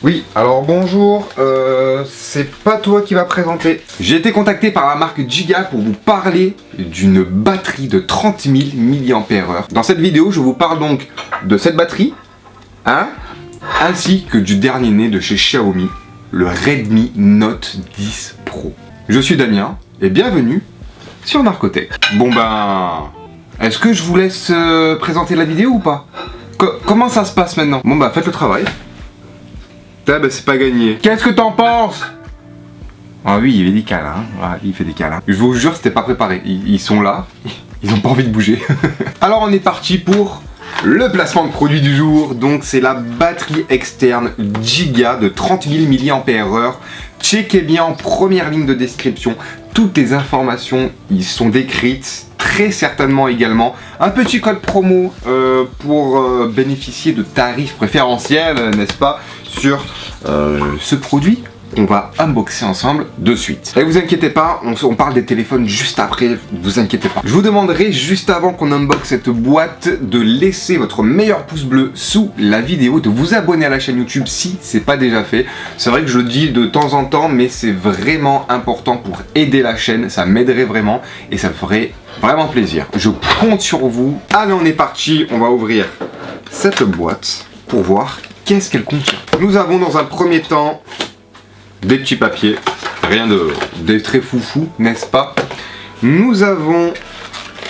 Oui, alors bonjour, c'est pas toi qui va présenter. J'ai été contacté par la marque Giga pour vous parler d'une batterie de 30 000 mAh. Dans cette vidéo, je vous parle donc de cette batterie, ainsi que du dernier né de chez Xiaomi, le Redmi Note 10 Pro. Je suis Damien, et bienvenue sur Narcotech. Bon ben, est-ce que je vous laisse présenter la vidéo ou pas? Comment ça se passe maintenant? Bon bah faites le travail. Ah bah c'est pas gagné. Qu'est-ce que t'en penses? Ah oui, il fait des câlins, hein. Ouais, il fait des câlins. Je vous jure, c'était pas préparé. Ils sont là, ils ont pas envie de bouger. Alors on est parti pour le placement de produit du jour. Donc c'est la batterie externe Giga de 30 000 mAh. Checkez bien en première ligne de description. Toutes les informations y sont décrites. Très certainement également un petit code promo pour bénéficier de tarifs préférentiels, n'est-ce pas, sur ce produit qu'on va unboxer ensemble de suite. Et vous inquiétez pas, on parle des téléphones juste après, vous inquiétez pas. Je vous demanderai juste avant qu'on unboxe cette boîte de laisser votre meilleur pouce bleu sous la vidéo, de vous abonner à la chaîne YouTube si c'est pas déjà fait. C'est vrai que je le dis de temps en temps, mais c'est vraiment important pour aider la chaîne, ça m'aiderait vraiment et ça me ferait vraiment plaisir. Je compte sur vous. Allez, on est parti, on va ouvrir cette boîte pour voir qu'est-ce qu'elle contient. Nous avons dans un premier temps des petits papiers, rien de très foufou, n'est-ce pas? Nous avons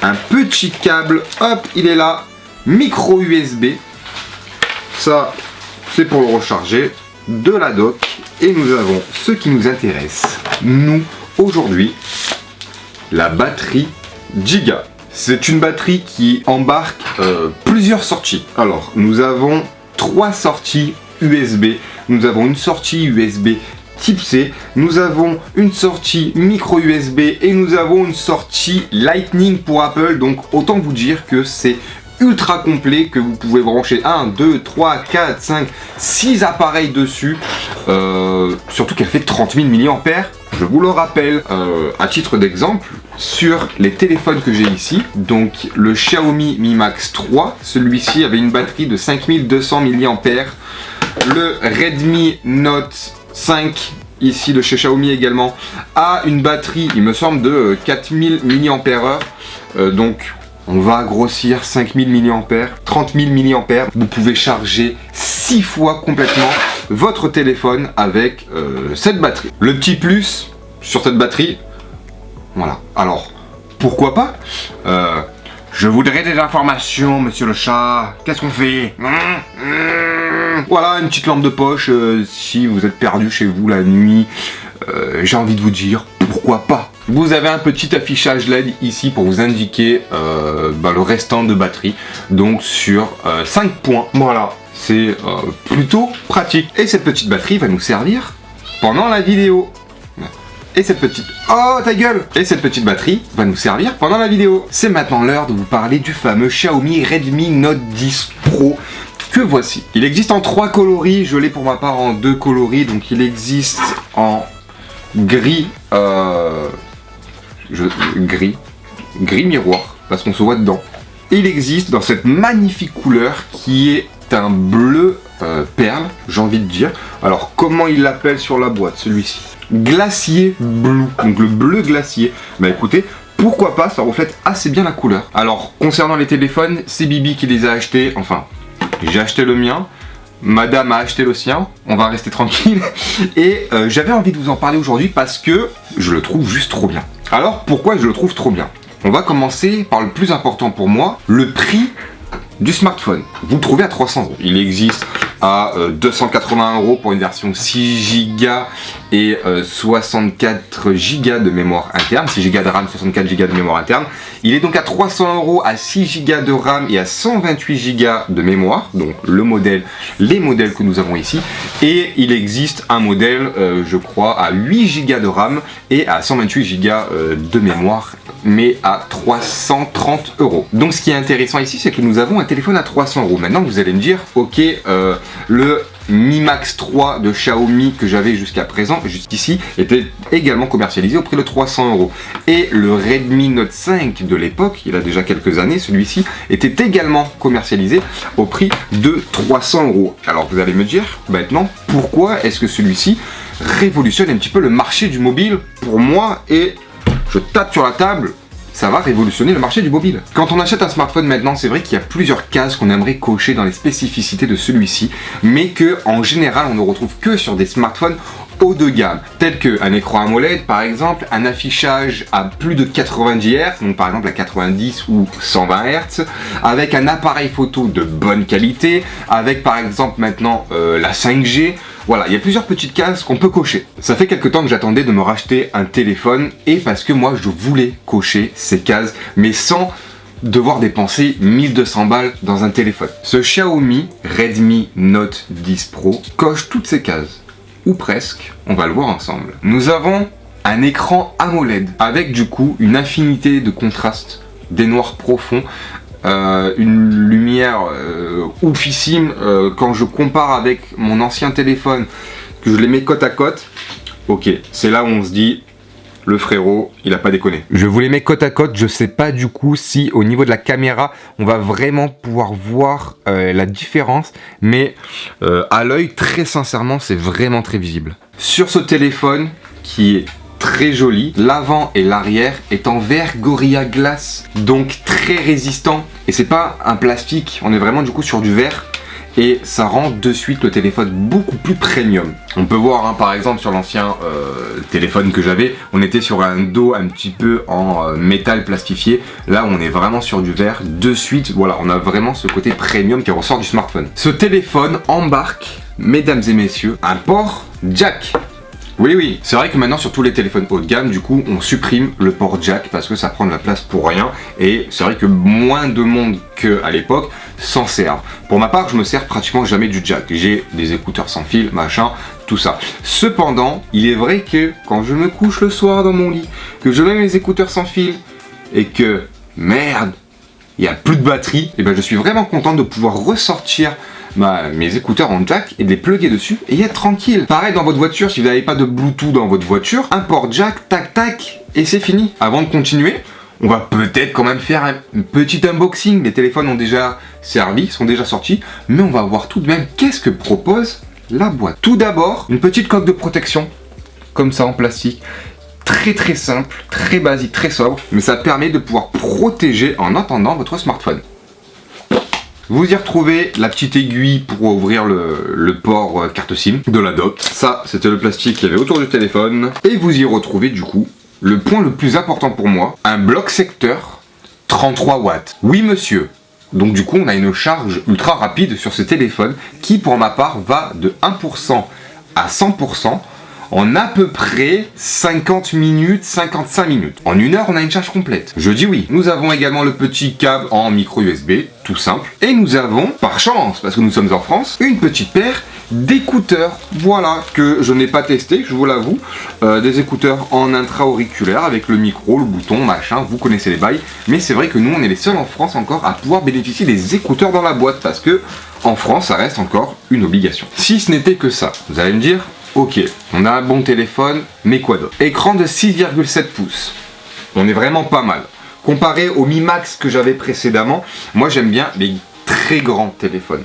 un petit câble, hop, il est là, micro USB. Ça, c'est pour le recharger, de la dock. Et nous avons ce qui nous intéresse, nous, aujourd'hui, la batterie Giga. C'est une batterie qui embarque plusieurs sorties. Alors, nous avons 3 sorties USB. Nous avons une sortie USB Type C, nous avons une sortie micro USB et nous avons une sortie Lightning pour Apple. Donc autant vous dire que c'est ultra complet, que vous pouvez brancher 1, 2, 3, 4, 5, 6 appareils dessus. Surtout qu'elle fait 30 000 mAh. Je vous le rappelle, à titre d'exemple, sur les téléphones que j'ai ici, donc le Xiaomi Mi Max 3, celui-ci avait une batterie de 5200 mAh. Le Redmi Note 5, ici de chez Xiaomi également, a une batterie, il me semble, de 4000 mAh. Donc on va grossir 5000 mAh, 30 000 mAh. Vous pouvez charger 6 fois complètement votre téléphone avec cette batterie. Le petit plus sur cette batterie, voilà. Alors, pourquoi pas je voudrais des informations, monsieur le chat. Qu'est-ce qu'on fait? Voilà, une petite lampe de poche. Si vous êtes perdu chez vous la nuit, j'ai envie de vous dire, pourquoi pas? Vous avez un petit affichage LED ici pour vous indiquer le restant de batterie. Donc sur 5 points. Voilà, c'est plutôt pratique. Et cette petite batterie va nous servir pendant la vidéo. Et cette petite... Oh, ta gueule! Et cette petite batterie va nous servir pendant la vidéo. C'est maintenant l'heure de vous parler du fameux Xiaomi Redmi Note 10 Pro que voici. Il existe en 3 coloris, je l'ai pour ma part en 2 coloris. Donc il existe en gris... gris miroir, parce qu'on se voit dedans. Et il existe dans cette magnifique couleur qui est un bleu perle, j'ai envie de dire. Alors comment il l'appelle sur la boîte, celui-ci? Glacier bleu, donc le bleu glacier. Bah écoutez, pourquoi pas, ça reflète assez bien la couleur. Alors concernant les téléphones, c'est Bibi qui les a achetés, enfin j'ai acheté le mien, madame a acheté le sien, on va rester tranquille. Et j'avais envie de vous en parler aujourd'hui parce que je le trouve juste trop bien. Alors pourquoi je le trouve trop bien? On va commencer par le plus important pour moi, le prix du smartphone. Vous le trouvez à 300 €. Il existe à 280 € pour une version 6 Go et 64 Go de mémoire interne, 6 Go de RAM, 64 Go de mémoire interne. Il est donc à 300 € à 6 Go de RAM et à 128 Go de mémoire, donc le modèle, les modèles que nous avons ici. Et il existe un modèle, je crois, à 8 Go de RAM et à 128 Go de mémoire, mais à 330 €. Donc ce qui est intéressant ici, c'est que nous avons un téléphone à 300 €. Maintenant vous allez me dire, ok, le Mi Max 3 de Xiaomi que j'avais jusqu'à présent, jusqu'ici, était également commercialisé au prix de 300 €. Et le Redmi Note 5 de l'époque, il a déjà quelques années, celui-ci, était également commercialisé au prix de 300 €. Alors vous allez me dire, maintenant, pourquoi est-ce que celui-ci révolutionne un petit peu le marché du mobile pour moi? Et je tape sur la table, ça va révolutionner le marché du mobile. Quand on achète un smartphone maintenant, c'est vrai qu'il y a plusieurs cases qu'on aimerait cocher dans les spécificités de celui-ci, mais que en général on ne retrouve que sur des smartphones haut de gamme, tels qu'un écran AMOLED par exemple, un affichage à plus de 90 Hz, donc par exemple à 90 ou 120 Hz, avec un appareil photo de bonne qualité, avec par exemple maintenant la 5G. Voilà, il y a plusieurs petites cases qu'on peut cocher. Ça fait quelques temps que j'attendais de me racheter un téléphone, et parce que moi je voulais cocher ces cases, mais sans devoir dépenser 1200 balles dans un téléphone. Ce Xiaomi Redmi Note 10 Pro coche toutes ces cases, ou presque, on va le voir ensemble. Nous avons un écran AMOLED, avec du coup une infinité de contrastes, des noirs profonds, une lumière oufissime. Quand je compare avec mon ancien téléphone, que je les mets côte à côte, ok, c'est là où on se dit, le frérot, il a pas déconné. Je vous les mets côte à côte, je sais pas du coup si au niveau de la caméra, on va vraiment pouvoir voir la différence, mais à l'œil, très sincèrement, c'est vraiment très visible. Sur ce téléphone, qui est très joli, l'avant et l'arrière est en verre Gorilla Glass, donc très résistant, et c'est pas un plastique, on est vraiment du coup sur du verre, et ça rend de suite le téléphone beaucoup plus premium. On peut voir hein, par exemple sur l'ancien téléphone que j'avais, on était sur un dos un petit peu en métal plastifié, là on est vraiment sur du verre, de suite voilà, on a vraiment ce côté premium qui ressort du smartphone. Ce téléphone embarque, mesdames et messieurs, un port jack. Oui, c'est vrai que maintenant sur tous les téléphones haut de gamme, du coup, on supprime le port jack parce que ça prend de la place pour rien, et c'est vrai que moins de monde qu'à l'époque s'en servent. Pour ma part, je me sers pratiquement jamais du jack. J'ai des écouteurs sans fil, machin, tout ça. Cependant, il est vrai que quand je me couche le soir dans mon lit, que je mets mes écouteurs sans fil et que, merde, il n'y a plus de batterie, et ben je suis vraiment content de pouvoir ressortir mes écouteurs en jack et de les plugger dessus et être tranquille. Pareil dans votre voiture, si vous n'avez pas de Bluetooth dans votre voiture, un port jack, tac tac, et c'est fini. Avant de continuer, on va peut-être quand même faire un petit unboxing. Les téléphones ont déjà servi, sont déjà sortis, mais on va voir tout de même qu'est-ce que propose la boîte. Tout d'abord, une petite coque de protection, comme ça en plastique. Très simple, très basique, très sobre, mais ça permet de pouvoir protéger en attendant votre smartphone. Vous y retrouvez la petite aiguille pour ouvrir le port carte SIM de la dock. Ça, c'était le plastique qu'il y avait autour du téléphone. Et vous y retrouvez du coup le point le plus important pour moi, un bloc secteur 33 watts. Oui monsieur. Donc du coup, on a une charge ultra rapide sur ce téléphone qui, pour ma part, va de 1% à 100% en à peu près 50 minutes, 55 minutes. En une heure, on a une charge complète. Je dis oui. Nous avons également le petit câble en micro USB, tout simple. Et nous avons, par chance, parce que nous sommes en France, une petite paire d'écouteurs. Voilà, que je n'ai pas testé, je vous l'avoue. Des écouteurs en intra-auriculaire avec le micro, le bouton, machin, vous connaissez les bails. Mais c'est vrai que nous, on est les seuls en France encore à pouvoir bénéficier des écouteurs dans la boîte, parce que en France, ça reste encore une obligation. Si ce n'était que ça, vous allez me dire, ok, on a un bon téléphone, mais quoi d'autre? Écran de 6,7 pouces. On est vraiment pas mal. Comparé au Mi Max que j'avais précédemment, moi j'aime bien les très grands téléphones.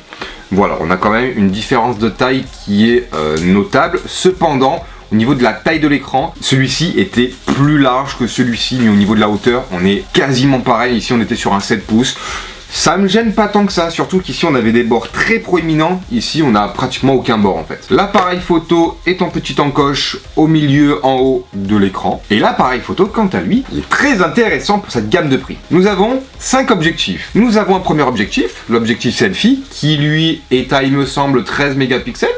Voilà, on a quand même une différence de taille qui est notable. Cependant, au niveau de la taille de l'écran, celui-ci était plus large que celui-ci, mais au niveau de la hauteur, on est quasiment pareil. Ici, on était sur un 7 pouces. Ça me gêne pas tant que ça, surtout qu'ici on avait des bords très proéminents, ici on a pratiquement aucun bord en fait. L'appareil photo est en petite encoche au milieu en haut de l'écran, et l'appareil photo quant à lui est très intéressant pour cette gamme de prix. Nous avons 5 objectifs. Nous avons un premier objectif, l'objectif selfie, qui lui est à il me semble 13 mégapixels,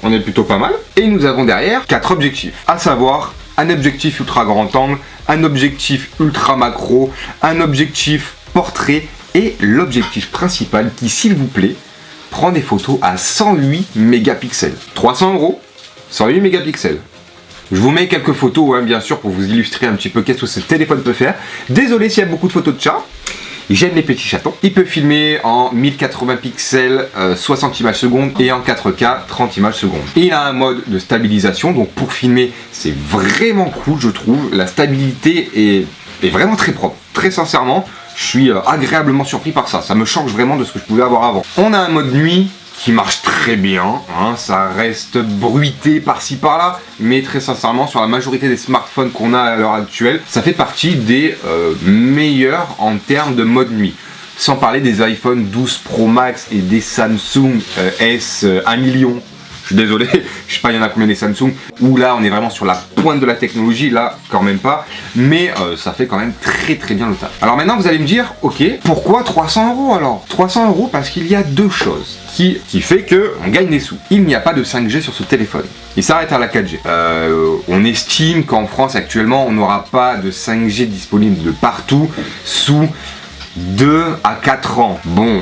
on est plutôt pas mal, et nous avons derrière 4 objectifs, à savoir un objectif ultra grand angle, un objectif ultra macro, un objectif portrait, et l'objectif principal qui, s'il vous plaît, prend des photos à 108 mégapixels. 300 €, 108 mégapixels. Je vous mets quelques photos, hein, bien sûr, pour vous illustrer un petit peu qu'est-ce que ce téléphone peut faire. Désolé s'il y a beaucoup de photos de chat. J'aime les petits chatons. Il peut filmer en 1080 pixels, 60 images secondes et en 4K, 30 images secondes. Et il a un mode de stabilisation, donc pour filmer, c'est vraiment cool, je trouve. La stabilité est vraiment très propre. Très sincèrement, je suis agréablement surpris par ça. Ça me change vraiment de ce que je pouvais avoir avant. On a un mode nuit qui marche très bien, hein, ça reste bruité par-ci par-là, mais très sincèrement sur la majorité des smartphones qu'on a à l'heure actuelle, ça fait partie des meilleurs en termes de mode nuit. Sans parler des iPhone 12 Pro Max et des Samsung S 1 million. Je suis désolé, je sais pas il y en a combien des Samsung, où là on est vraiment sur la pointe de la technologie, là quand même pas, mais ça fait quand même très bien le taf. Alors maintenant vous allez me dire, ok, pourquoi 300 € alors? 300 € parce qu'il y a deux choses qui fait que on gagne des sous. Il n'y a pas de 5G sur ce téléphone, il s'arrête à la 4G. On estime qu'en France actuellement on n'aura pas de 5G disponible de partout sous 2 à 4 ans. Bon,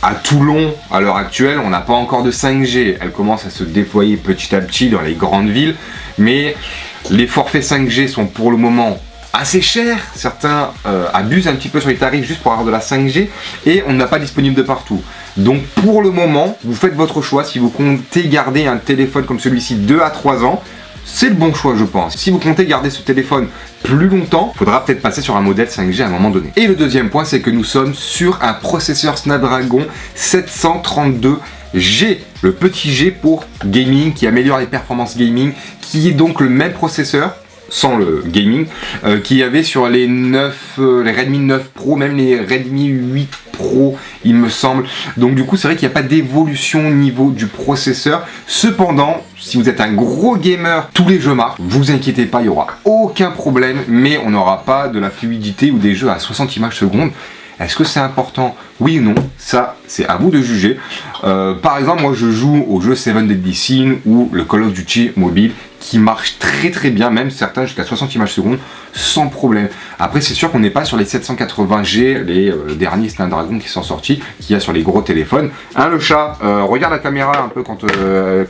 à Toulon, à l'heure actuelle, on n'a pas encore de 5G. Elle commence à se déployer petit à petit dans les grandes villes. Mais les forfaits 5G sont pour le moment assez chers. Certains abusent un petit peu sur les tarifs juste pour avoir de la 5G. Et on n'a pas disponible de partout. Donc pour le moment, vous faites votre choix. Si vous comptez garder un téléphone comme celui-ci 2 à 3 ans, c'est le bon choix je pense. Si vous comptez garder ce téléphone plus longtemps, il faudra peut-être passer sur un modèle 5G à un moment donné. Et le deuxième point, c'est que nous sommes sur un processeur Snapdragon 732G, le petit G pour gaming, qui améliore les performances gaming, qui est donc le même processeur, sans le gaming, qu'il y avait sur les Redmi 9 Pro, même les Redmi 8 Pro, il me semble. Donc du coup, c'est vrai qu'il n'y a pas d'évolution au niveau du processeur. Cependant, si vous êtes un gros gamer, tous les jeux marchent, vous inquiétez pas, il n'y aura aucun problème, mais on n'aura pas de la fluidité ou des jeux à 60 images secondes. Est-ce que c'est important? Oui ou non? Ça, c'est à vous de juger. Par exemple, moi je joue au jeu Seven Deadly Sins ou le Call of Duty mobile qui marche très bien, même certains jusqu'à 60 images secondes sans problème. Après, c'est sûr qu'on n'est pas sur les 780G, les derniers Snapdragon qui sont sortis, qu'il y a sur les gros téléphones. Hein, le chat, regarde la caméra un peu quand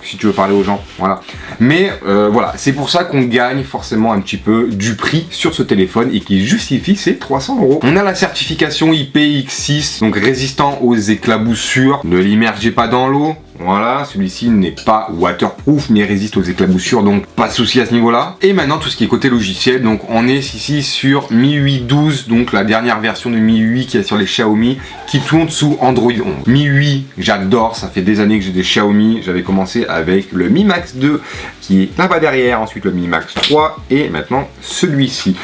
si tu veux parler aux gens. Voilà. Mais voilà, c'est pour ça qu'on gagne forcément un petit peu du prix sur ce téléphone et qui justifie ces 300 €. On a la certification IPX6, donc résistant aux éclaboussures. Ne l'immergez pas dans l'eau. Voilà, celui-ci n'est pas waterproof mais résiste aux éclaboussures, donc pas de souci à ce niveau-là. Et maintenant tout ce qui est côté logiciel, donc on est ici sur MIUI 12, donc la dernière version de MIUI qui est sur les Xiaomi, qui tourne sous Android 11. MIUI, j'adore, ça fait des années que j'ai des Xiaomi, j'avais commencé avec le Mi Max 2 qui est là-bas derrière, ensuite le Mi Max 3 et maintenant celui-ci.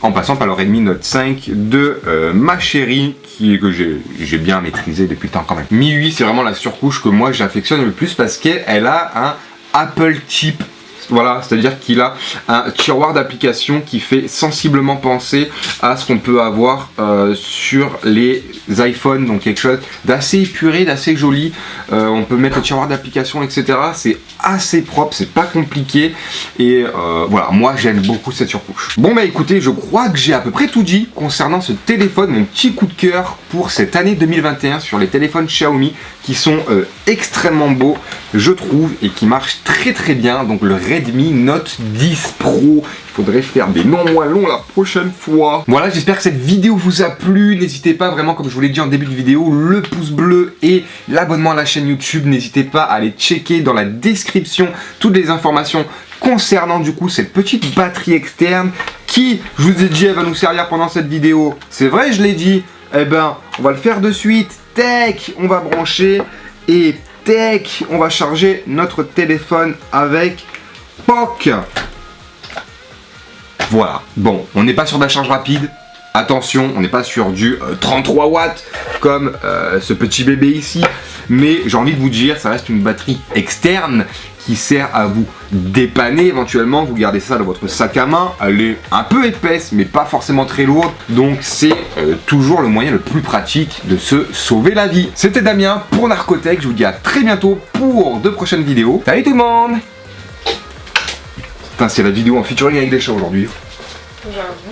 En passant par le Redmi Note 5 de ma chérie, que j'ai bien maîtrisé depuis le temps quand même. MIUI, c'est vraiment la surcouche que moi j'affectionne le plus parce qu'elle a un Apple Chip. Voilà, c'est-à-dire qu'il a un tiroir d'application qui fait sensiblement penser à ce qu'on peut avoir sur les iPhones, donc quelque chose d'assez épuré, d'assez joli. On peut mettre le tiroir d'application, etc. C'est assez propre, c'est pas compliqué. Et voilà, moi j'aime beaucoup cette surcouche. Bon bah écoutez, je crois que j'ai à peu près tout dit concernant ce téléphone, mon petit coup de cœur pour cette année 2021 sur les téléphones Xiaomi qui sont extrêmement beaux, je trouve, et qui marchent très bien. Donc le Redmi Note 10 Pro, il faudrait faire des noms moins longs la prochaine fois. Voilà, j'espère que cette vidéo vous a plu. N'hésitez pas vraiment, comme je vous l'ai dit en début de vidéo, le pouce bleu et l'abonnement à la chaîne YouTube. N'hésitez pas à aller checker dans la description toutes les informations concernant du coup cette petite batterie externe qui, je vous ai dit, elle va nous servir pendant cette vidéo. C'est vrai, je l'ai dit. Eh ben, on va le faire de suite. Tac, on va brancher et tac, on va charger notre téléphone avec POC. Voilà. Bon, on n'est pas sur de la charge rapide. Attention, on n'est pas sur du 33 watts comme ce petit bébé ici. Mais j'ai envie de vous dire, ça reste une batterie externe qui sert à vous dépanner éventuellement. Vous gardez ça dans votre sac à main. Elle est un peu épaisse mais pas forcément très lourde. Donc c'est toujours le moyen le plus pratique de se sauver la vie. C'était Damien pour Narcotech. Je vous dis à très bientôt pour de prochaines vidéos. Salut tout le monde. Putain, c'est la vidéo en featuring avec des chats aujourd'hui. J'avoue.